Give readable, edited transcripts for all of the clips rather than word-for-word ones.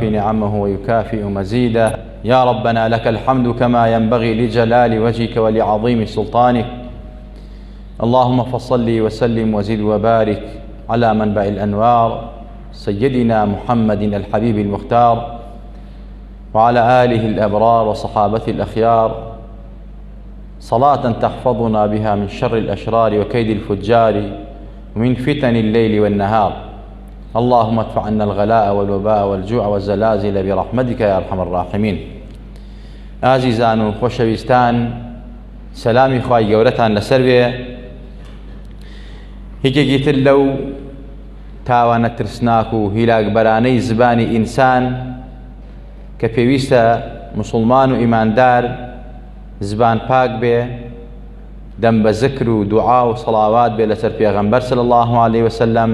يوافي نعمه ويكافئ مزيده. يا ربنا لك الحمد كما ينبغي لجلال وجهك ولعظيم سلطانك. اللهم فصل وسلم وزد وبارك على منبع الأنوار سيدنا محمد الحبيب المختار، وعلى آله الأبرار وصحابته الأخيار، صلاة تحفظنا بها من شر الأشرار وكيد الفجار ومن فتن الليل والنهار. اللهم ادفع عنا الغلاء والوباء والجوع والزلازل برحمتك يا أرحم الراحمين. ئازیزان و خۆشەویستان، سەلامی خوای گەورەتان لەسەر بێ. هیچێکی تر لەو تاوانە ترسناک و هیلاکبەرانەی زبانی ئینسان کە پێویستە مسلمان و ئیماندار زبان پاک بێ، دەم بە ذکر و دوعا و سەڵاوات بێ لەسەر پێغەمبەر صلی الله عليه وسلم.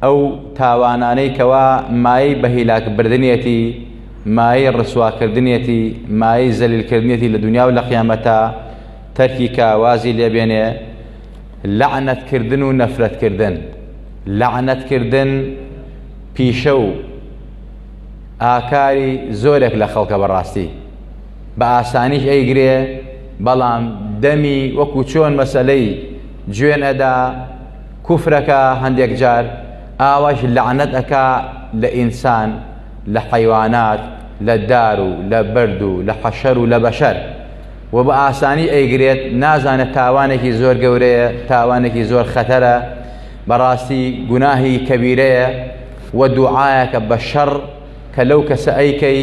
ئەو تاوانانەی کەوا مایەی بە هیلاکبردنێتی، مایەی ڕسواکردنێتی، مایەی زەلیلکردنێتی لە دنیا و لە قیامەتە تەرکی کە وازی لێبێنێ لەعنەتکردن و نەفرەتکردن. لەعنەتکردن پیشە و ئاکاری زۆرێک لە خەڵکە بەڕاستی بە ئاسانیش ئەیگرێ، بەڵام دەمی وەکو چۆن مەسەلەی گوێن ئەدا کوفرەکە هەندێک جار ئاواش لەعنەت ئەکا لە ئینسان، لە حەیوانات، لە دار و لە بەرد و لە حەشەر و لە بەشەر، و بە ئاسانی ئەیگرێت، نازانێت تاوانێکی زۆر گەورەیە، تاوانێکی زۆر خەتەرە، بەڕاستی گوناهی کەبیرەیە و دوعایەکە بە شەڕ کە لەو کەسە ئەیکەی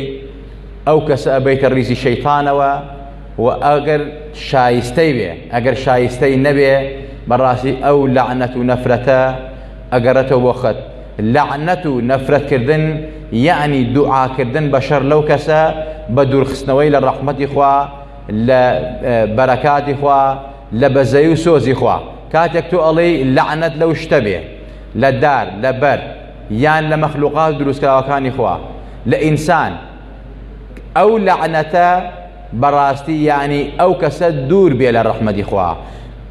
ئەو کەسە ئەبەیتە ڕیزی شەیتانەوە، و ئەگەر شایستەی بێ، ئەگەر شایستەی نەبێ بەڕاستی ئەو لەعنەت و نەفرەتە ئەگەڕێتەوە بۆ خەت. لەعنەت و نەفرەتکردن یعنی دوعاکردن بە شەڕ لەو کەسە بە دوورخستنەوەی لە ڕەحمەتی خوا، لە بەرەکاتی خوا، لە بەزەی و سۆزی خوا. کاتێک تۆ ئەڵێی لەعنەت لەو شتە بێ، لە دار، لە بەر، یان لە مەخلوقات دروستکراوەکانی خوا، لە ئینسان، ئەو لەعنەتە بەڕاستی یعنی ئەو کەسە دوور بێ لە ڕەحمەتی خوا،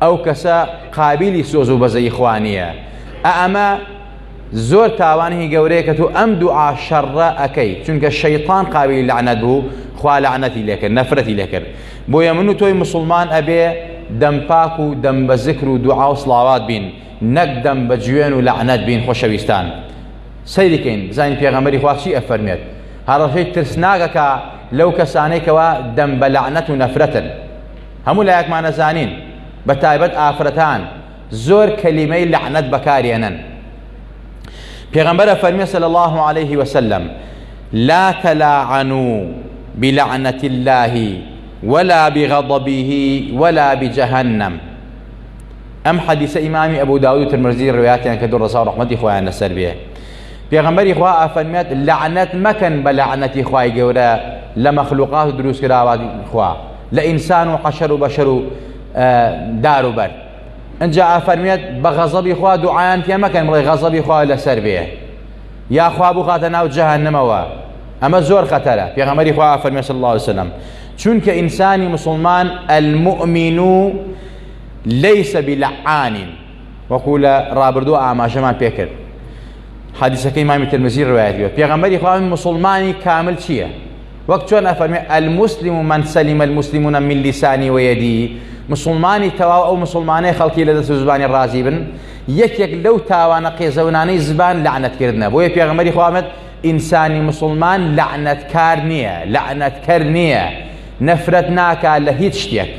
ئەو کەسە قابلی سۆز و بەزەی خوا نییە. ئەمە زۆر تاوانی گەورەیە کە تۆ ئەم دوعا شەڕە ئەەکەی، چونکە شەیطان قابلی لەعنەت بوو، خوا لەعنەتی لێکرد، نەفرەتی لێکرد. بۆیە من و تۆی مسلمان ئەبێ دەم پاک و دەم بە ذکر و دوعا و سڵاوات بین، نەک دەم بە گوێن و لەعنەت بین. خۆشەویستان، سەیریکەین بزانین پێغەمبەری خوا چی ئەفەرمێت. هەڕەشەی ترسناکەکە لەو کەسانەی کەوا دەم بە لەعنەت و نەفرەتن. هەموو لایەکمان ئەزانین، بە تایبەت ئافرەتان زۆر کەلیمەی لەعنەت بەکارێنن. پێغەمبەر ئەفەرمێ صلی الله عليه وسلم: لا تلاعنوا بلعنة الله ولا بغضبه ولا بجهنم. ئەم حەدیثە ئیمامی ئەبوو داود و ترمذی ڕوایەتیان کردو ڕەزا و ڕەحمەتی خۆیان لەسەر بێ. پێغەمبەری خوا ئەفەرمێت لەعنەت مەکەن بە لەعنەتی خوای گەورە لە مەخلوقات و دروستکراوەتی خوا، لە ئینسان و حەشەر و بەشەر و دار و بەر. ئەنجا ئەفەرمێت بە غەزەبی خوا دوعایان پێ مەکەن، بڵێ غەزەبی خوا لەسەر بێ، یا خوا بخاتە ناو جەهەنەمەوە. ئەمە زۆر خەتەرە. پێغەمبەری خوا ئەفەرمێ صلی الله عليه وسلم: چونکە ئینسانی مسلمان المؤمن ليس بلعان، وەکو لە ڕابردوو ئاماژەمان پێکرد. حەدیثەکەی ئیمامی ترمذی ڕوایەت کرد. پێغەمبەری خوا مسلمانی کامل چییە؟ وەک چۆن ئەفەرمێ: المسلم من سلم المسلمون من لسانی ويدی. مسلمانی تەواو ئەو مسلمانەی خەڵکی لە دەست و زبانی ڕازی بن. یەکێک لەو تاوانە قێزەونانەی زبان لەعنەتکردنە. بۆیە پێغەمبەری خوا فەرمێت ئینسانی مسلمان لەعنەتکار نییە، لەعنەتکەر نییە، نەفرەت ناکات لە هیچ شتێک.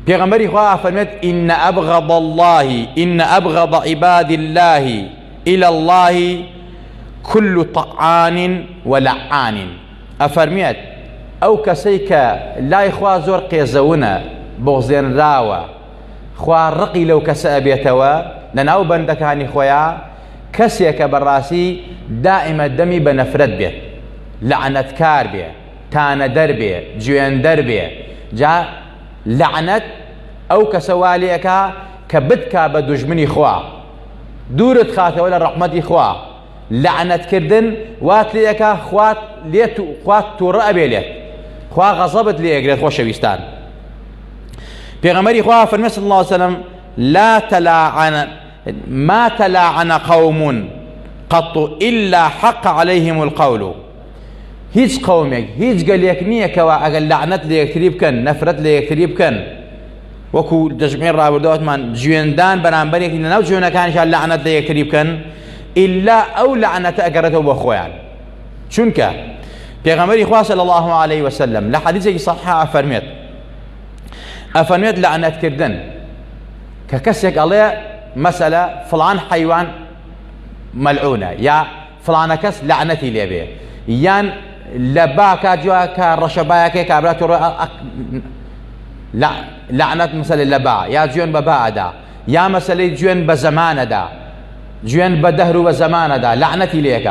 پێغەمبەری خوا فەرمێت: إن أبغض الله، إن أبغض عباد الله إلى الله كل طعان ولعان. ئەفەرمێت ئەو کەسەی کە لای خوا زۆر قێزەونە، بغزێنراوە، خوا ڕقی لەو کەسە ئەبێتەوە لە ناو بەندەکانی خۆیان، کەسێکە بەڕاستی دائیمە دەمی بە نەفرەت بێت، لەعنەتکار بێ، تانەدەر بێ، گوێندەر بێ. جا لەعنەت ئەو کەسە والەیەکە کە بتکا بە دوژمنی خوا، دوورت خاتەوە لە ڕەحمەتی خوا. لەعنەتکردن وات لێیەکە خوات تووڕە ئەبێلێت، خوا غەزەبت لێ ئەگرێت. خۆشەویستان، پێغەمبەری خوا فەرمێ صلی الله عليه وسلم: لا تلاعن ما تلاعن قوم قط إلا حق عليهم القول هيج قومك هيج قال لك نية كوا أقل لعنت ليكتريب كان نفرت ليكتريب كان وكو تجمعين رابردوت من جويندان بنامبر يكتريب نو جوينا كان شال لعنت ليكتريب كان إلا أو لعنة أقرته بأخوان شنك پیغمبر إخوة صلى الله عليه وسلم لحديث صحيح أفرميت لعنت كردن ككسك الله مسألة فلان حيوان ملعونة يا فلان كس لعنتي ليه يان لباكا جوا كرشبايا كابراتو لا لعنت مثل اللبا يا جون بباء دا يا مثل جون بزمان دا جون بدهر وزمان دا لعنتي ليك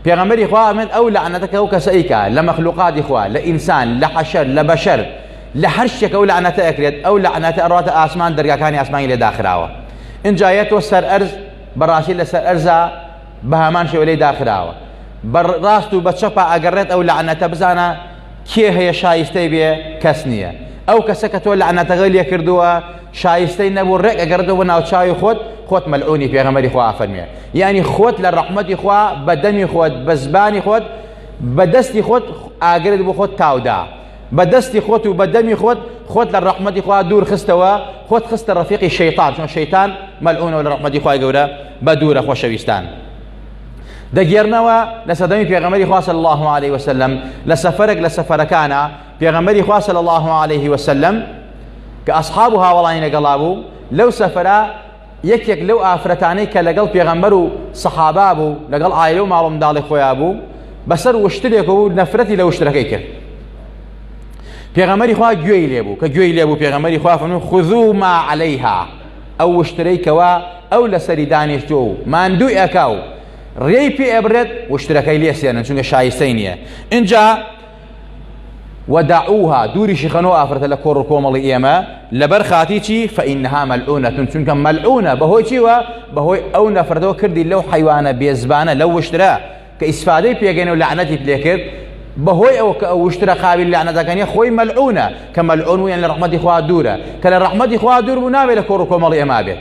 پیغمبر إخوة من أو لعنتك أو كسيكا لمخلوقات إخوة لإنسان لحشر لبشر لحرشك أو لعنتك أكريت أو لعنتك أروات آسمان درقا كاني آسماني لداخراوة إن جايت وسر أرز براسي لسر أرزا بهامان شوالي داخراوة براستو بتشبع أقريت أو لعنتك بزانا كي هي شايستي بيه كسنية أو كسكتو لعنتك غير يكردوها شايستي نبو الرق أقردو وناو شاي خوت ملعوني في غمر إخوة فرمية يعني خوت للرحمة إخوة بدمي خوت بزباني خوت بدستي خوت أقرد بخوت تاودا بدستي خوت وبدمي خوت للرحمة إخوة دور خستوا خوت خست رفيقي الشيطان شو الشيطان ملعون للرحمة إخوة قولا بدور أخوة شويستان دقيرنوا لسدمي في غمر إخوة صلى الله عليه وسلم لسفركانا في غمر إخوة صلى الله عليه وسلم كأصحابها والله قلابو لو سفرا يك لو آفرتاني كلقل بيغمبرو صحابابو لقل عائلو معلوم دالي خويابو بسر واشتريكو نفرتي لو اشتركيك بيغمبري خواه جوي ليبو كجوي ليبو بيغمبري خواه فنو خذوا ما عليها او اشتريكوا او لسريدانيش جو ما اندو اكاو ريبي ابرد واشتركي ليسيانا شنك شايستينيا ان جاء ودعوها دوري شيخانو آفرت لكور كومالي إيما لبرخاتيشي فإنها ملعونة چونك ملعونة بهوي چيوا بهوي أو نفردو كردي لو حيوانة بيزبانة لو اشترا كإسفادي بيجينو لعنتي بليكر بهوي أو اشترا قابل لعنة كان خوي ملعونة كملعون يعني لرحمة إخوة دورة كان رحمة إخوة دور منابل لكور كومالي إيما به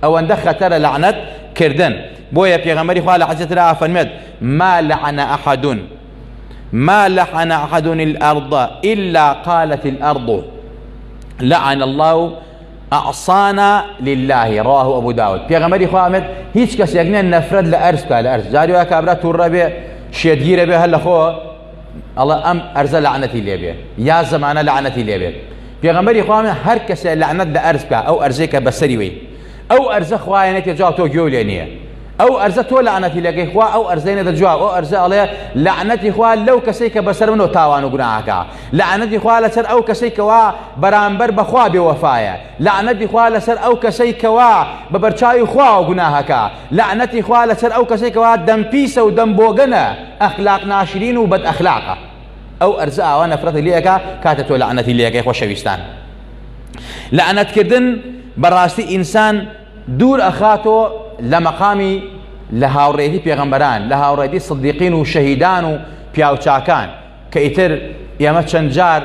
أو اندخل ترى لعنة كردن بويا بيغمري إخوة لحجة رأى فنمد ما لعن أحد ما لعن أحد الأرض إلا قالت الأرض لعن الله أعصانا لله رواه أبو داود بيغمري خوامد هيش كس يقنين نفرد لأرز كالأرز جاريو أكابرات الربيع شيدگير به هلا خو الله أم أرز لعنتي ليه يا زمان لعنتي ليه بيغمري خوامد هر كس لعنت لأرز أو أرزيك بسريوي أو أرز خواينتي جاوتو جولينيه او ارزت لعنتي لك اخوا او ارزين الجواب او ارز عليه لعنتي اخوا لو كسيك بسر منو تاوان وغناك لعنتي اخوا لسر او كسيك وا برامبر بخوا بوفايا لعنتي اخوا لسر او كسيك وا ببرچاي اخوا وغناك لعنتي اخوا لسر او كسيك وا دم بيس ودم بوغنا اخلاق ناشرين وبد اخلاقه او ارزا وانا فرت ليك كاتت لعنتي لك اخوا شويستان لعنت كردن براستي انسان دور اخاتو لمقامي لهاوريدي بيغمبران لهاوريدي صديقين وشهيدان وبياوچاكان كيتر يا چنجار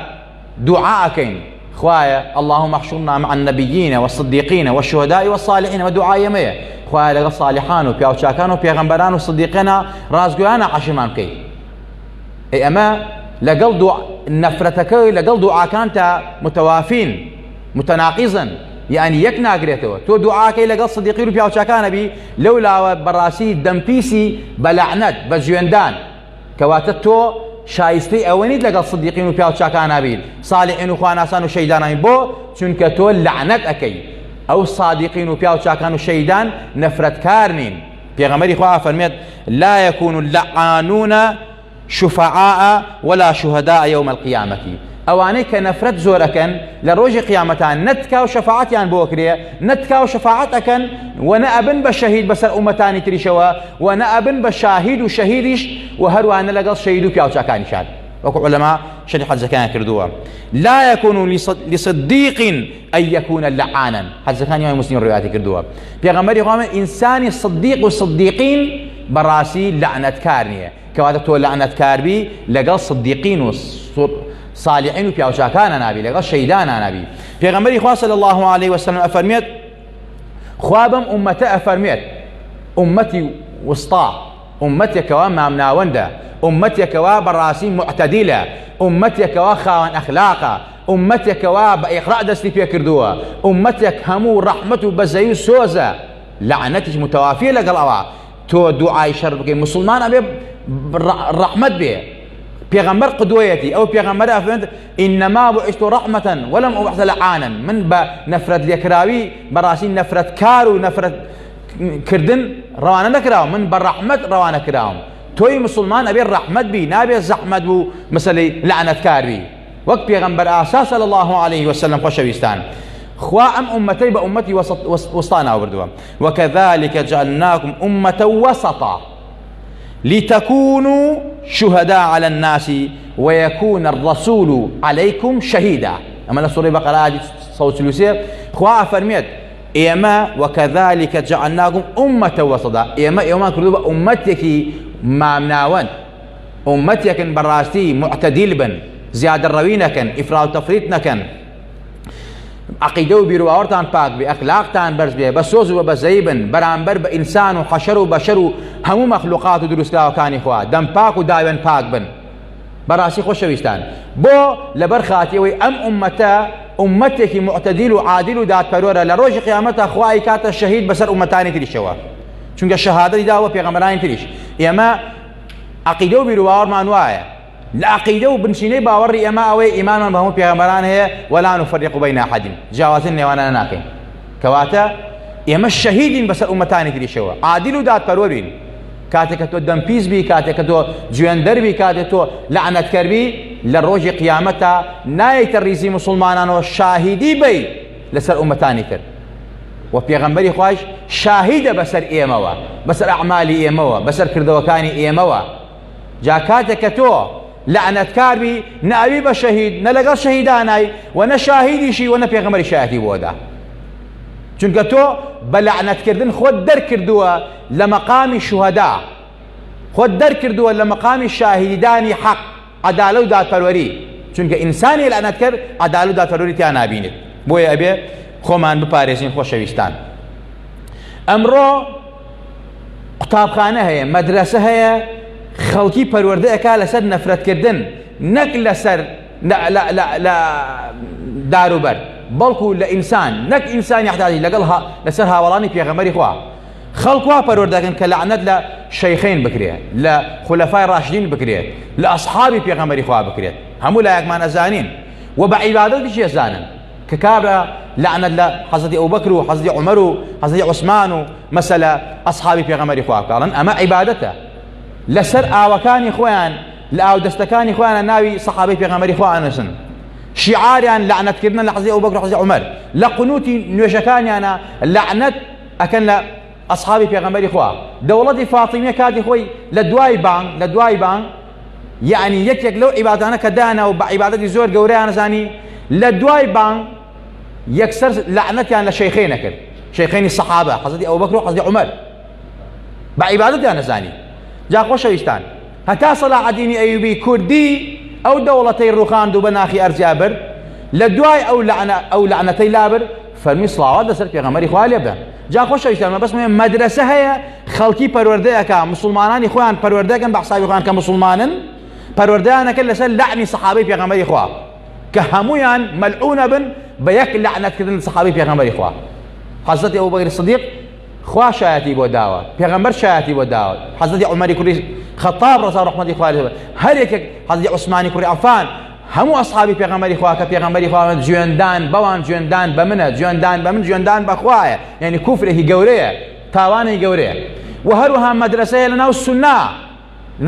دعاءكين خوايا اللهم احشرنا مع النبيين والصديقين والشهداء والصالحين ودعاء يميه خوايا لغا صالحان وبياوچاكان وبيغمبران وصديقين رازقوانا عشمان كي اي اما لقل دعاء نفرتك لقل دعاء كانت متوافين متناقضا يعني يكنا قريتو تو دعاكي لقل صديقي رو بياو شاكان بي لولا براسي دمبيسي بلعنت بجويندان كواتتو شايستي اوانيد لقل صديقي رو بياو شاكان بي صالحين وخواناسان وشيدان بو چونك تو لعنت اكي او صادقين رو بياو شاكان وشيدان نفرت كارنين بيغمري خواه فرميت لا يكون اللعانون شفعاء ولا شهداء يوم القيامة اواني كنفرت زوركن لروج قيامتان نتكا وشفاعتيان بوكريه نتكا وشفاعتكن وانا ابن بالشهيد بسر امتاني تريشوا وانا ابن بالشاهد وشهيدش وهروان لقل شهيدو بياو شاكاني شاد وكو علماء شريحة زكاة كردوا لا يكون لصديق ان يكون لعانا حد زكاة يوم مسلم الروايات كردوا بيغمري قام انسان الصديق والصديقين براسي لعنة كارنيه كواتتو لعنة كاربي لقل صديقين صالحين وبياوشاكان نبي لغا شيدان نبي پیغمبر خدا صلى الله عليه وسلم افرميت خوابم امته افرميت امتي وسطا أمتك ما مناوندا أمتك براسي معتدلة أمتك خاوان أخلاقا أمتك بإقراء دستي في كردوها أمتك همو رحمة بزيو سوزا لعنتش متوافية لقل تو دعاء شربك مسلمان أبي رحمة به پیغمبر قدويتي أو پیغمبر أفنت إنما بعثت رحمة ولم أبعث لعانا من بنفرت ليكراوي براسي نفرت كارو نفرت كردن روانا نكراو من بالرحمة روانا كراو توي مسلمان أبي الرحمة بي نابي الزحمة بو مثلي لعنة كاربي وقت پیغمبر آساس صلى الله عليه وسلم خوشويستان خوا أمتي بأمتي وسطانا وبردوا وكذلك جعلناكم أمة وسطا لتكونوا شهداء على الناس ويكون الرسول عليكم شهيدا. أما السورة بقرة صوت الوسير خوا فرميت إيما وكذلك جعلناكم أمة وسطا إيما كردوا أمتك ما مناون أمتك براستي معتدل بن زيادة روينكن إفراط تفريطنكن عقيدة وبيرواورتان باك بأخلاقتان برز بيه بسوز وبزيبن برانبر بإنسان وحشر وبشر همو مخلوقات ودروس لا وكان إخوة دم باك ودايبن باك بن براسي خوشويستان بو لبرخاتي وي أمتك معتدل وعادل ودات برورة لروج قيامتها أخوائي كات الشهيد بسر أمتاني تريش شوا چونك الشهادة دا هو پیغمبران تريش إما عقيدة وبيرواور مانوايا العقيدة وبنشيني باوري إما أوي إيمان بهم پیغمبران هي ولا نفرق بين أحد جاوزني وأنا ناقين كواتا إما الشهيدين بس أمتاني تري شوا عادل دات پرورين كاتك تو دمبيز بي كاتك تو جواندر بي كاتك تو لعنة كربي للروج قيامتها نايت الريزي مسلمان وشاهدي بي لسر أمتاني كر وبيغمبري خواش شاهد بسر إيموا بسر أعمالي إيموا بسر كردوكاني إيموا جاكاتك تو لعنة كاربي نأبي بشهيد نلقى شهيداناي ونشاهدي شي ونبيغمري شاهدي بودا چونك تو بلعنة كردن خود در كردوا لمقام الشهداء خود در كردوا لمقام الشاهداني حق عدالة ودات پروري چونك إنساني لعنة كر عدالة ودات پروري تيانا بينت بويا أبي خومان بپاريزين خوشويستان أمرو قطابخانة هي مدرسة هي خلقي پروردهكا لسر نفرت كردن نك لسر لا دارو بر بلكو لإنسان نك إنسان يحتاج لقلها لسر هاولاني پیغمبري خوا خلقوا پروردهكن كلعنت لشيخين بكريه لخلفاء الراشدين بكريه لأصحابي پیغمبري خوا بكريه همو لا يكمان أزانين وبعبادتي شي أزانا ككابرا لعنت لحضرت أبو بكر وحضرت عمر وحضرت عثمان مثلا أصحابي پیغمبري خوا قالن أما عبادته لسر آوكاني خوان لآو دستكاني خوان ناوي صحابي پیغمبري خوان نسن شعاريان لعنت كردنا لحظي أبو بكر وحظي عمر لقنوتي نوشكاني أنا لعنت أكن لأصحابي پیغمبري خوان دولتي فاطمية كادي خوي لدواي بان يعني يك لو عبادانا كدانا وبعبادتي زور قوريانا زاني لدواي بان يكسر لعنتي أنا لشيخين أكل شيخين الصحابة حضرتي أبو بكر وحضرتي عمر بعبادتي أنا زاني جا خوشويستان هتا صلاح الدين أيوبي كردي أو دولتي الرخان دو بناخي أرزيابر لدواي أو لعنتي لابر فرمي صلاوات دسر پیغمبري خوالي أبدا جا خوشويستان بس مدرسة هي خلقي پروردهكا مسلماناني خوان پروردهكا بحسابي خوان كمسلمانن پروردهانا كل سر لعني صحابي پیغمبري خواه كهمويان ملعون بن بيك لعنت كذن صحابي پیغمبري خواه حضرت أبو بكر الصديق خوا شايتي بو داوا پیغمبر شايتي بو داوا حضرت عمر كري خطاب رضي الله عنه هر يك حضرت عثمان كري عفان همو اصحابي پیغمبر خوا كبيغمبر خوا جوندان بوان جوندان بمنه جوندان بمن جوندان بخوايا يعني كفره جوريه تاواني جوريه وهروها مدرسه لنا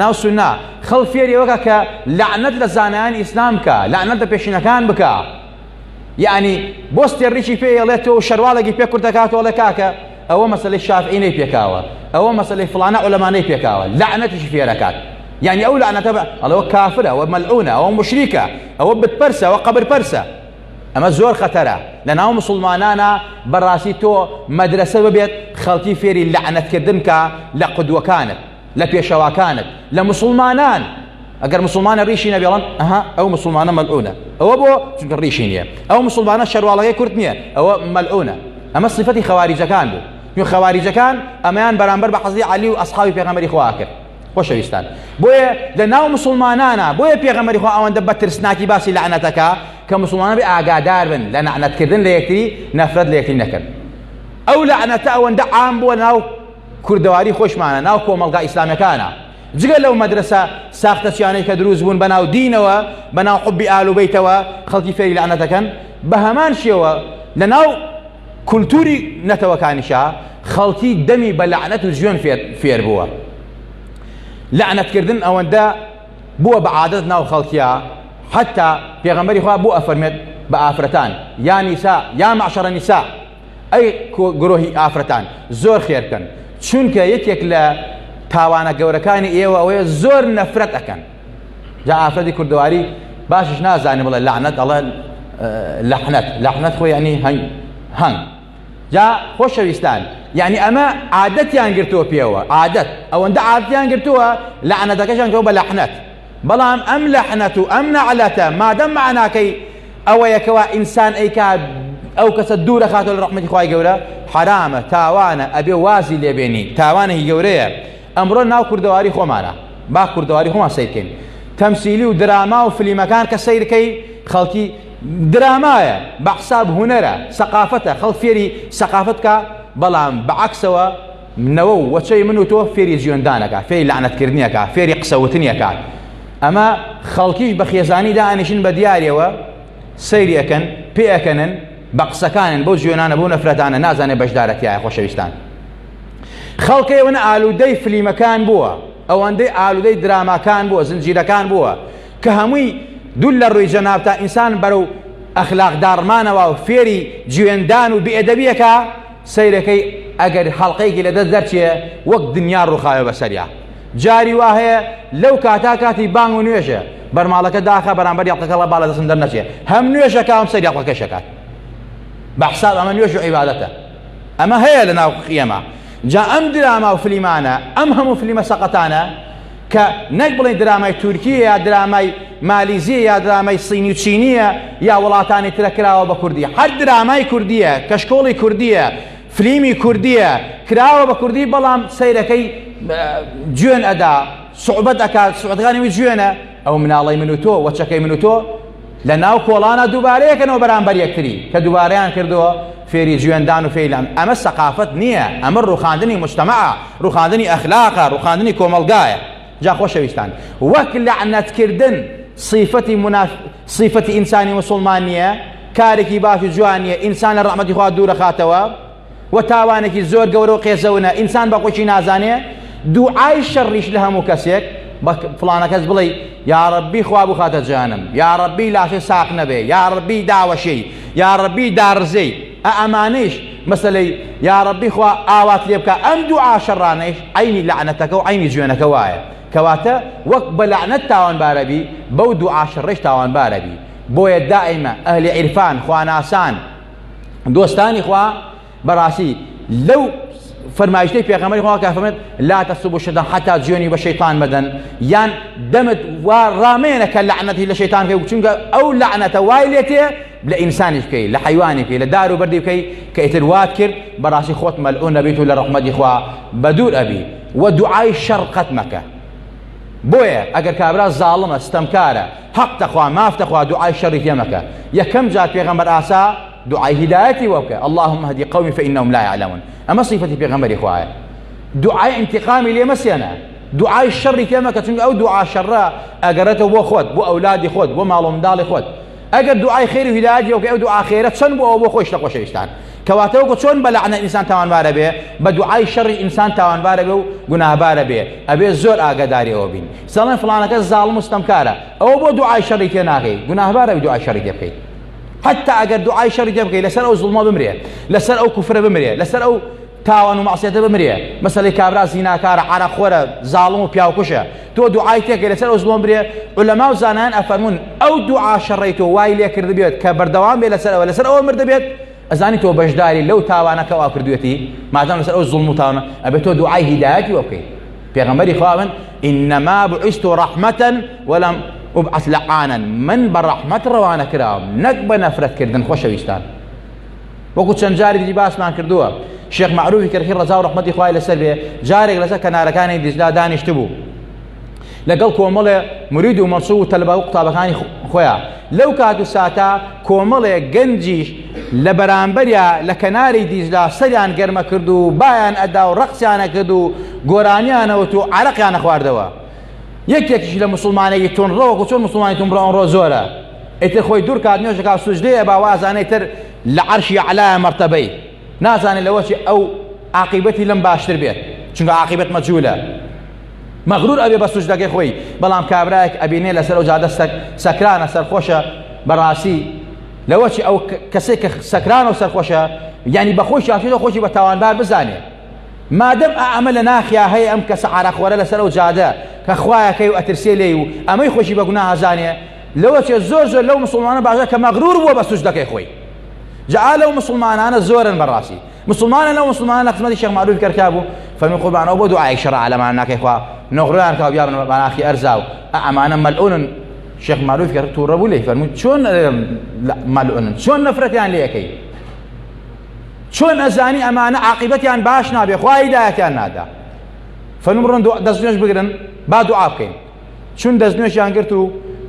السنه خلفيري وكا لعنه لزانان اسلام كا لعنه بيشنكان بكا يعني بوست الريشي في يلتو شروالقي بيكرتكات ولا كاكا أو مسألة الشافعي نيبيكاوا أو مسألة فلانة علماء نيبيكاوا لعنة في ركات يعني أو لعنة تبع الله كافرة أو ملعونة أو مشركة أو بتبرسة أو قبر برسة أما زور خطرة لأنهم مسلمانانا براسي تو مدرسة ببيت خلطي فيري لعنة كردنكا لقدوة كانت لبيشوا كانت لمسلمانان أجر مسلمان الريشين بيلان أو مسلمان ملعونة أو أبو الريشينية أو مسلمان الشروالقي كرتنية أو ملعونة أما صفتي خوارج كان چون خەواریجەکان ئەمەیان بەرامبەر بە حەزی عەلی و ئەسحابی پێغەمبەری خوا کرد. خۆشەویستان، بۆیە لە ناو مسلمانانە بۆیە پێغەمبەری خوا ئەوەندە بە ترسناکی باسی لەعنەتەکە کە مسلمانان بێ ئاگادار بن لە لەعنەتکردن لە یەکتری، نەفرەت لە یەکتری نەکرد. ئەو لەعنەتە ئەوەندە عام بووە ناو کوردەواری خۆشمانە، ناو کۆمەڵگا ئیسلامیەکانە، جگە لەو مەدرسە ساختەچیانەی کە دروست بوون بەناو دینەوە، بەناو حوبی ئال و بەیتەوە خەڵکی فێری لەعنەتەکەن، بە هەمان شێوە لە ناو کولتوری نەتەوەکانیشا خەڵکی دەمی بە لەعنەت و ژوێن فێر بووە. لەعنەتکردن ئەوەندە بووە بە عادەت ناو خەڵکیە، حتا پێغەمبەری خوا بۆ ئەفەرمێت بە ئافرەتان یا نیسا یا معشەرە نیسا، ئەی گرۆهی ئافرەتان زۆر خێرکەن، چونکە یەکێک لە تاوانە گەورەکانی ئێوە ئەوەیە زۆر نەفرەت ئەکەن. جا ئافرەتی کوردەواری باشش نازانێ بڵێ لەعنەت، ئەڵێ لەعنەت خۆی یعنی هەنگ. جا خۆشەویستان، یعنی ئەمە عادەتیان گرتووە پێوە، عادەت ئەوەندە عادەتیان گرتووە لەعنەتەکەشان کەوە بە لەعنەت. بەڵام ئەم لەعنەت و ئەم نەعلەتە مادەم معناکەی ئەوەیەکەوە ئینسان ئەیکا ئەو کەسە دوورە خاتەوە لە ڕەحمەتی خوای گەورە، حرامە، تاوانە، ئەبێ وازی لێبێنی، تاوانێکی گەورەیە. ئەمڕۆ ناو کوردەواری خۆمانە، با کوردەواری خۆمان سیرکەین، تەمسیلی و دراما و فلیمەکان کە سیرکەی خەڵکی درامایە، بە حساب هونەرە، سەقافەتە، خەڵک فێری سەقافەتکە، بەڵام بەعەکسەوە منەوە و وەچەی من و تۆ فێری جوێندانەکە، فێری لەعنەتکردنیەکە، فێری قسەوتنیەکە. ئەمە خەڵکیش بە خێزانی دائانیشن بە دیارەوە سەیری ئەکەن، پێ ئەکەنن، بە قسەکانن، بۆ جوێنانە بۆ نەفرەتانە، نازانێ بەشدارەتیایە. خۆشەویستان، خەڵکەوەنە ئالوودەی فلیمەکان بووە، ئەوەندەی ئالوودەی دراماکان بووە، زنجیرەکان بووە کە هەمووی دوول لە ڕووی جەنابتا ئینسان بەرەو ئەخلاقدارمانەوە و فێری جوێندان و بێئەدەبیەکە سەیرەکەی ئەگەر هەڵقەیەکی لەدەست دەرچێ وەک دنیا ڕووخاوێ بەسەریا. جاری وا هەیە لەو کاتی بانگ و نوێژە بەرماڵەکە داخە بەرامبەر یاقەکەڵە باڵە دەستم دەرنەچێ، هەم نوێژەکە هەم سەر یاقەکەشەکات، بە حساب ئەمە نوێژ و عیبادەتە. ئەمە هەیە لە ناو قیەما. جا ئەم دراما و فلیمانە، ئەم هەموو فلیمە سەقەتانە کە نەک بڵێن درامای تورکیە یا درامای مالیزیە یا درامای سینی و چینیە یا وڵاتانی ترە کراوە بە کوردی، هەر درامای کوردیە، کەشکۆڵی کوردیە، فلیمی کوردیە کراوە بە کوردی، بەڵام سەیرەکەی جوێن ئەدا، سوعبەت ئەکات، سوعبەتەکانی وی جوێنە. ئەو مناڵی من و تۆ وەچەکەی من و تۆ لە ناو کۆڵانە دووبارەیەکەنەوە بەرامبەر یەکتری کە دووبارەیان کردەوە فێری جوێندان و فێیلام. ئەمە سەقافەت نییە، ئەمە ڕووخاندنی مجتەمەعە، ڕووخاندنی ئەخلاقە، ڕووخاندنی کۆمەڵگایە. جا خۆشەویستان، وەک لەعنەتکردن صیفەتی ئینسانی مسلمان نییە، کارێکی باش و جوان نییە، ئینسان لە ڕەحمەتی خوا دوورە خاتەوە و تاوانێکی زۆر گەورە و قێزەونە، ئینسان بە خۆشی نازانێ، دوعای شەڕیش لە هەموو کەسێک بە فڵانە کەس بڵێ یا ڕەبی خوا بخاتە جەهەنەم، یا ڕەبی لاشەی ساق نەبێ، یا ڕەبی داوەشەی، یا ڕەبی دارزەی، ئەمانەیش مەسەلەی یا ڕەبی خوا ئاوات لێ بکە. ئەم دوعا شەڕانەیش عینی لەعنەتەکە و عینی جوێنەکە وایە، کەواتە وەک بە لەعنەت تاوانبارە بی، بەو دوعا شەڕیش تاوانبارە بی. بۆیە دائیمە ئەهلی عیرفان، خواناسان، دۆستانی خوا بەڕاستی لەو فەرمایشتەی پێغەمبەری خوا کە فەرمێت لا تەسوبوا الشەیطان حتا جوێنی بە شەیطان مەدەن، یان دەمت وا ڕامێنە کە لەعنەتی لە شەیطان بکەی، چونکە ئەو لەعنەتە وای لێتێ لە ئینسانیش بکەی، لە حەیوانی بکەی، لە دار و بەردی بکەی، کە ئیتر وات کرد بەڕاستی خۆت مەلعون ئەبیت و لە ڕەحمەتی خوا بەدوور ئەبی و دوعای شەڕ قەت مەکە. بۆیە ئەگەر کابرا زاڵمە، ستەمکارە، حەق دەخوا، ماف دەخوا، دوعای شەڕی تێ مەکە. یەکەم جار پێغەمبەر ئاسا دعای هدایەتی وەبکە، اللهم هدی قومی فإنهم لا يعلمون. ئەمە صیفەتی پێغەمبەری خوایە. دوعای انتقامی لێ مەسێنە، دوعای شەڕی تێ مەکە، چونکە ئەو دوعا شەڕە ئەگەڕێتەوە بۆ خۆت، بۆ ئەولادی خۆت، بۆ ماڵ و منداڵی خۆت. ئەگەر دوعای خێری و هدایەتی وەبکە، ئەو دوعا خێرە چەند بۆ ئەوە بۆ خۆشتە خۆشەویستان. کەواتە وەکو چۆن بە لەعنەت ئینسان تاوانبارە بێ، بە دوعای شەڕی ئینسان تاوانبارە بێ و گوناهبارە بێ، ئەبێ زۆر ئاگاداریەوە بین. سەڵێن فڵانەکە زاڵم و ستەمکارە، ئەوە بۆ دوعای شەڕی تێ ناکەی، گوناهبارە بێ دوعای شەڕی تێ بکەیت. حتى ئەگەر دوعای شەڕی تێ بکەیت، لەسەر ئەو زوڵمە بمرێ، لەسەر ئەو کوفرە بمرێ، لەسەر ئەو تاوان و مەعسیەتە بمرێ، مەسەلەی کابرا زیناکارە، عەرەقخۆرە، زاڵم و پیاوکوشە، تۆ دوعای تێکەی لەسەر ئەو زوڵمە بمرێ. عولەما و زانایان ئەفەرمون ئەو دوعا شەڕی تۆ وای لێ کرد بێت کە بەردەوام بێ لەسەر ئەوە مرد بێت، ئەزانی تۆ بەشداری لەو تاوانەکە وا کردوێتی، مادام لەسەر ئەو زوڵم و تاوانە، ئەبێت تۆ دوعای هیدایەتی وە بکەیت. پێغەمبەری خوا من ئینەما بعثت ڕەحمەةً وەلەم ئوبعث لەعانًا، من بە ڕەحمەت ڕەوانە کراوم، نەک بە نەفرەتکردن. خۆشەویستان، وەکو چەند جاری دیری باسمان کردووە، شێخ معروفی کەرخی ڕەزا و ڕەحمەتی خوای لەسەر بێ جارێک لەسەر کەنارەکانی دیزلا دانیشت بوو لەگەڵ کۆمەڵێ مرید و مەرسوو و تەلەبە و قوتابەکانی خۆیان لەو کات و ساتە کۆمەڵێک گەنجیش لە بەرامبەریا لە کەناری دیزلا سەریان گەرمە کرد و بایان ئەدا و ڕەقسیانە کرد و گۆرانیانەوت و عەرەقیانە خواردەوە یەکێکیش لە مسلمانێکی تونڕەوەکو چۆن مسلمانی تونڕە ئەمڕۆ زۆرە ئیتر خۆی دوور کات نوێژەکە سوجدەیە با وازانەی تر لە عەرشی عەلایە مەرتەبەی نازانێت لەوەچی ئەو عاقیبەتی لەم باشتر بێت چونکە عاقیبەت مەجهولە مەغرور ئەبێ بە سوجدەکەی خۆی بەڵام کابرایەک ئەبینێ لەسەر ئەو جادە سەکرانە سەرخۆشە بەڕاستی لەوەچی ئەو کەسێک کە سەکرانە و سەرخۆشە یعنی بەخۆی شافێتەوە خۆشی بە تاوانبار بزانێ مادەم ئەمە لە ناخیا هەیە ئەم کەسە عەرەقوەرە لەسەر ئەو جادە کە خوایەکەی و ئەترسێ لێی و ئەمەی خۆشی بە گوناه ئەزانێ لەوەچێ زۆر لەو مسلمانە باشە کە مەغرور بووە بە سوجدەکەی خۆی جا لەو مسلمانانە زۆرن بەڕاستی مسلمانە لەو مسلمانە لە قسمەتی شێخ معروفی کەرکا بوو فەرمی قوربانەوە بۆ دوعای شەرع لەمان ناکەی خوا نۆغڕیان کاو بیابن بەناخی ئەرزا و ئەمانە مەلعونن شێخ معروفی کەرک تووڕە بوو لێی فەرمووی چۆن مەلعونن چۆن نەفرەتیان لێ یەکەی چۆن ئەزانی ئەمانە عاقیبەتیان باش نابێ خوا هیدایەتیان نادا فەرمووی بڕۆن دەستنوێژ بگرن با دوعا بکەین چون دەستنوێژیان گرت و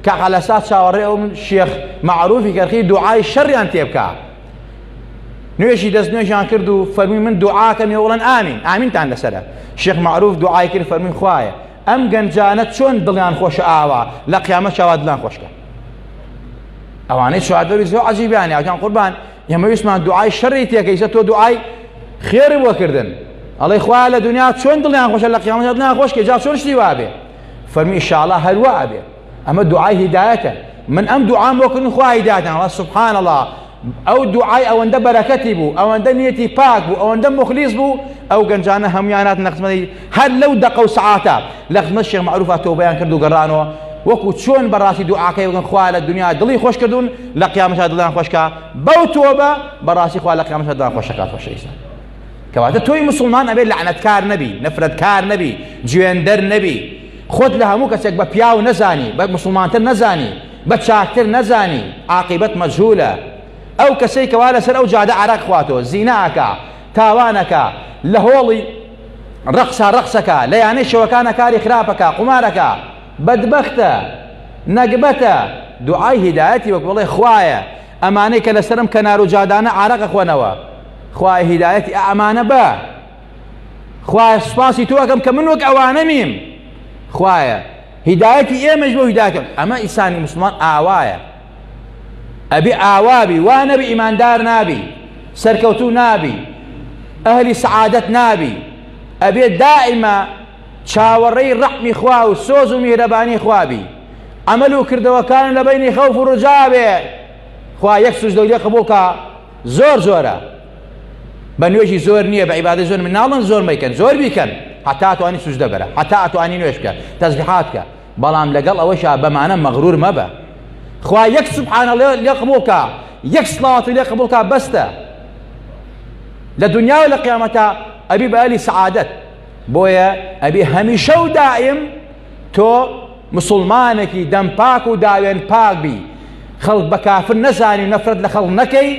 کاقەلەسات چاوەڕێ ئەو شێخ معروفی کەرخی دوعای شەڕیان تێ بکە نوێژی دەستنوێژیان کرد و فەرمووی من دوعاکەم وڵەن ئامین ئامینتان لەسەرە شێخ معروف دوعای کرد فەرمووی خوایە ئەم گەنجانە چۆن دڵیان خۆشە ئاوا لە قیامەت چاوا دڵیان خۆشکە ئەوانەی شوادەوری زۆر عەجیبیانە ئەوتیان قوربان ئێمە ویستمان دوعای شەڕی تێکەیسە تۆ دوعای خێری بۆ کردن ئەڵێ خوا لە دنیا چۆن دڵیان خۆشە لە قیامەت دڵیان خۆشکە جا چۆن شتی وابێ فەرمی ئینشاءالله هەروە ئەبێ ئەمە دوعای هیدایەتە من ئەم دوعام بۆ کردن خوا هیدایەتیان الله سبحان الله ئەو دوعای ئەوەندە بەرەکەتی بوو ئەوەندە نیەتی پاک بوو ئەوەندە مخلیص بوو ئەو گەنجانە هەمویانات نەقسمەی هەر لەو دەقە و سەعاتە لە خزمەت شێخ معروفە تۆبەیان کرد و گەڕانەوە وەکو چۆن بەڕاستی دوعاکەی بگەن خوا لە دنیا دڵی خۆش کردوون لە قیامەتدا دڵیان خۆشکە بەو تۆبە بەڕاستی خوا لە قیامەتدا دڵیان خۆشەکات خۆشەویستان کەواتە تۆی مسلمان ئەبێ لەعنەتکار نەبی نەفرەتکار نەبی گوێندەر نەبی خۆت لە هەموو کەسێک بە پیاو نەزانی بە مسلمانتر نەزانی بە چاکتر نەزانی عاقیبەت مەجهولە ئەو کەسەی کەوا لەسەر ئەو جادە عەرەق خواتەوە زیناکە تاوانەکە لە هۆڵی ڕەقسەکە لە یانەی شەوەکانە کاری خراپەکە قومارەکە بەدبەختە نەگبەتە دوعای هیدایەتی وەک بڵێ خوایە ئەمانەی کە لەسەرم کەنار و جادانە عەرەق خوێنەوە خوای هیدایەتی ئەمانە بە خوای سوپاسی تۆ ئەکەم کە من وەک ئەوانە میم خوایە هیدایەتی ئێمەش بۆ هیدایەتکەم ئەمە ئینسانی مسلمان ئاوایە ئەبێ ئاوابی وا نەبی ئیماندار نابی سەرکەوتوو نابی ئەهلی سەعادەت نابی ئەبێ دائیمە چاوەڕێی ڕەحمی خوا و سۆز و میهرەبانی خوابی عەمەل و کردەوەکان لە بەینی خەوف و ڕجا بێ خوا یەک سوجدە لێ قبوڵکە زۆرە بە نوێژی زۆر نییە بە عیبادەت زۆر من ناڵن زۆر مەیکەن زۆر بیکەن حتا ئەتوانی سوجدە بەرە حتا ئەتوانی نوێژ بکە تەسبیحات بکە بەڵام لەگەڵ ئەوەشا بەمانە مەغرور مەبە خوا یەک سوبحانە لێ قبوڵکە یەک سڵاوات لێ قبوڵکە بەستە لە دنیا و لە قیامەتە ئەبی بە ئەهلی سەعادەت بۆیە ئەبی هەمیشە و دائیم تۆ مسلمانێکی دەم پاک و داوێن پاک بی خەڵک بە کافر نەزانی و نەفرەت لە خەڵک نەکەی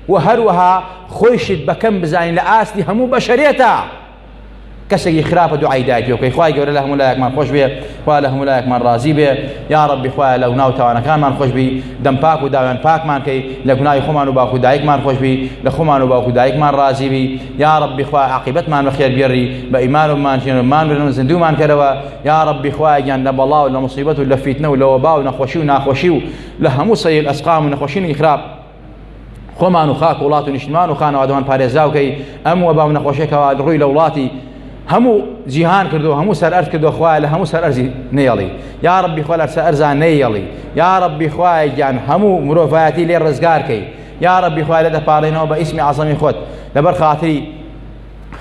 و هەروەها خۆیشت بەکەم بزانی لە ئاستی هەموو بەشەرێتە کەسێکی خراپە دوعای دایەتی بکەی خوای گەورە لە هەموو لایەکمان خۆش بێ خوا لە هەموو لایەکمان ڕازی بێ یا ڕەبی خوایە لە گوناه و تاوانەکانمان خۆش بی دەم پاک و داوێن پاکمان کەی لە گوناهی خۆمان و باوکو دایکمان خۆش بی لە خۆمان و باوکو دایکمان ڕازی بی یا ڕەبی خوایە عاقیبەتمان بەخێر بێڕی بە ئیمان و مانشێنمان برن و زیندومان کەرەوە یا ڕەبی خوایە گیان لە بەڵا و لە موسیبەت و لە فیتنە و لە وەبا و نەخۆشی و ناخۆشی و لە هەموو سەیل ئەسقام و نەخۆشینی خراپ خۆمان و خاک وڵات و نیشتمان و خانەوادەمان پارێزاوکەی ئەم وەبا و نەخۆشیێکەوە ڕووی لە وڵاتی هەموو جیهان کردو هەموو سەر ئەرز کردو خوایە لە هەموو سەر ئەرزی نەیەڵی یا ڕەبی خوا لە سەر ئەرزان نەیەڵی یا ڕەبی خوایە گیان هەموو مرۆڤایەتی لێ ڕزگارکەی یا ڕەبی خوایە لە دەپاڕێنەوە بە ئیسمی عەزەمی خۆت لەبەر خاتری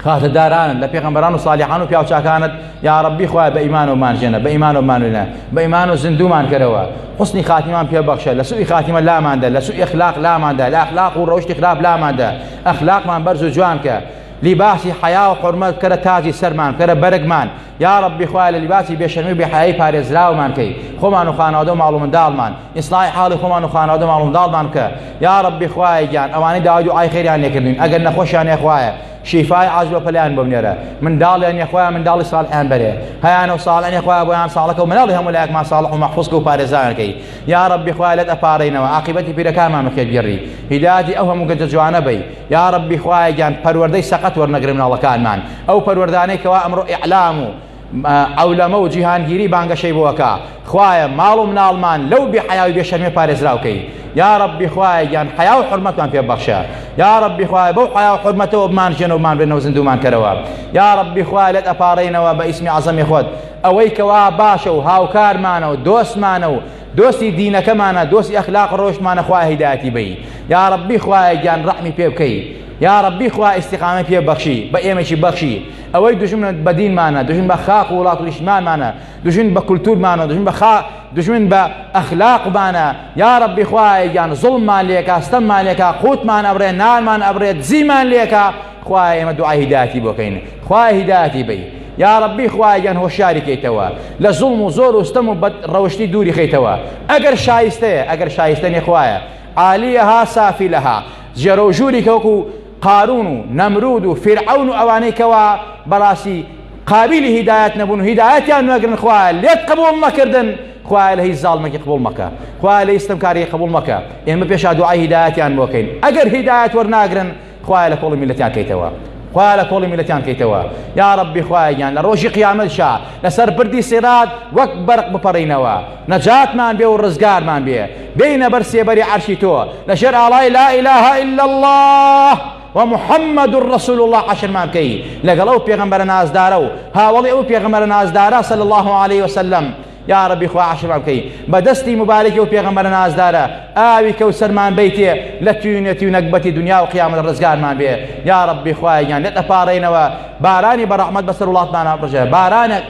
خاتەدارانت لە پێغەمبەران و صالحان و پیاوچاکانت یا ڕەبی خوایە بە ئیمان و مانژێنە بە ئیمان و مانوێنە بە ئیمان و زیندومان کەرەوە حوسنی خاتیمان پێ بەخشە لە سوئی خاتیمە لاماندا لە سوئی ئەخلاق لاماندا لە ئەخلاق و ڕەوشتی خراپ لاماندا ئەخلاقمان بەرز و جوان کە لیباسی حیا و حرمەت کەرە تاجی سەرمان کەرە بەرگمان یا ڕەبی خوایە لە لیباسی بێشەرمی و بێحەیایی پارێزراومان کەی خۆمان و خانەوادە و ماڵ و منداڵمان ئیسلاحی حاڵی خۆمان و خانەوادە و ماڵ و منداڵمان کە یا ڕەبی خوایە گیان ئەوانەی داوای دوعای خێریان لێکردوین ئەگەر نەخۆشیان هەیە خوایە شیفای عاجز پەلیان بۆ بنێرە منداڵیان یەخوایان منداڵی ساڵحیان بەرێ هەیانە و ساڵحیان یەخوایە بۆیان ساڵەکە و مناڵی هەموو لایەکمان ساڵح و مەحفوظکە و پارێزانەکەی یا ربی خوای لێت ئەپارڕینەوە عاقبەتی پیرەکانمان بەخێر بگێڕی هیدایەتی ئەو هەموو گەنجە جوانە بەی یا ربی خوای گیان پەروەردەی سەقەت وەرنەگرە مناڵەکانمان ئەو پەروەردانەی کەوا ئەمڕۆ ئیعلام و ئەولەمە و جیهانگیری بانگەشەی بۆەکە خوایە ماڵ و مناڵمان لەو بێحەیاوی بێشەرمێ پارێزراوکەی یا ربی خوای گیان حیا و حرمەتمان پێ بەخشە یا ربی خوای بەو حیا و حرمەتەوە بمانژێنە و بمانبێنەوە زیندومان کەرەوە یا ربی خوای لێت ئەپارڕینەوە بە ئیسمی عەزەمی خۆت ئەوەی کەوا باشە و هاوکارمانە و دۆستمانە و دۆستی دینەکەمانە دۆستی ئەخلاق ڕۆژمانە خوای هیدایەتی بەی یا ربی خوای گیان ڕەحمی پێ بکەی یا ربی خوای ئیستیقامەت پێ بەخشی بە ئێمەشی بەخشی ئەوەی دوژمن بە دینمانە دوژمن بە خاق و وڵات و نیشتمانمانە دوژمن بە کولتورمانە دوژمن بە ئەخلاقمانە یا ربی خوای گیان زوڵممان لێکا ستەممان لێکا قوتمان ئەبڕێ نانمان ئەبڕێت زیمان لێکا خوای ئێمە دوعای هیدایەتی بۆکەین خوای هیدایەتی بەی یا ربی خوای گیان هۆشیاری کەیتەوە لە زوڵم و زۆر و ستەم و ڕەوشتی دووری خەیتەوە ئەگەر شایستە نیە خوایە عالیەها سافلەها جێرە و ژووری کەوەکو قارون و نەمرود و فرعون و ئەوانەی کەوا بەڕاستی قابلی هیدایەت نەبوون و هیدایەتیان نەگرن خوایە لێت قبوڵ مەکردن خوایە لە هیچ زاڵمێکی قبوڵ مەکە خوایە لە هیچ ستەمکاری قبوڵ مەکە ئێمە پێشا دوعای هیدایەتیان بۆکەین ئەگەر هیدایەت وەرناگرن خوایە لە کۆڵی میلەتیان کەیتەوە خوایە لە کۆڵی میلەتیان کەیتەوە یا ربی خوایەگیان لە ڕۆژی قیامەتشا لەسەر بردی سیرات وەک بەرق بپەڕینەوە نەجاتمان بێ و ڕزگارمان بێ بینە بەر سێبەری عەرشی تۆ لەژێر ئاڵای لا إله إلا الله ومحمد رسول الله عشرمان بکەی لەگەڵ ئەو پێغەمبەرە نازدارە و هاوڵی ئەو پێغەمبەرە نازدارە صلی الله عليه وسلم یا ربی خوا عشرمان بکەی بە دەستی مبارەکی ئەو پێغەمبەرە نازدارە ئاوی کەوسەرمان بیتێ لە توێنێتی و نەکبەتی دنیا و قیامەت ڕزگارمان بێ یا ربی خوایان لێت ئەپارڕینەوە بارانی بە ڕەحمەت بەسەر وڵاتمان بڕژێ بارانێک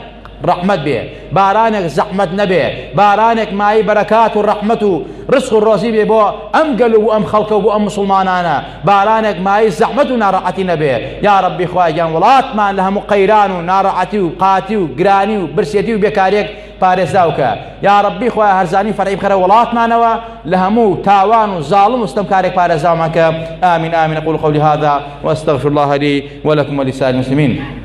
ڕەحمەت بێ بارانێک زەحمەت نەبێ بارانێک مای بەرەکات و ڕەحمەت و ڕزق و ڕۆزی بێ بۆ ئەم گەل و ئەم خەڵکە و بۆ ئەم مسڵمانانە بارانێک مای زەحمەت و ناڕەحەتی نەبێ یا ربی خوایان وڵاتمان لە هەموو قەیران و ناڕەحەتی و قاتی و گرانی و برسێتی و بێکاریەک پارێزاوکە یا ربی خوای هەرزانی فەرعی بخەرە وڵاتمانەوە لە هەموو تاوان و زاڵم و ستەمکارێک پارێزاومان کە آمین آمین أقول قولي هذا وأستغفر الله لي ولكم ولسائر المسلمين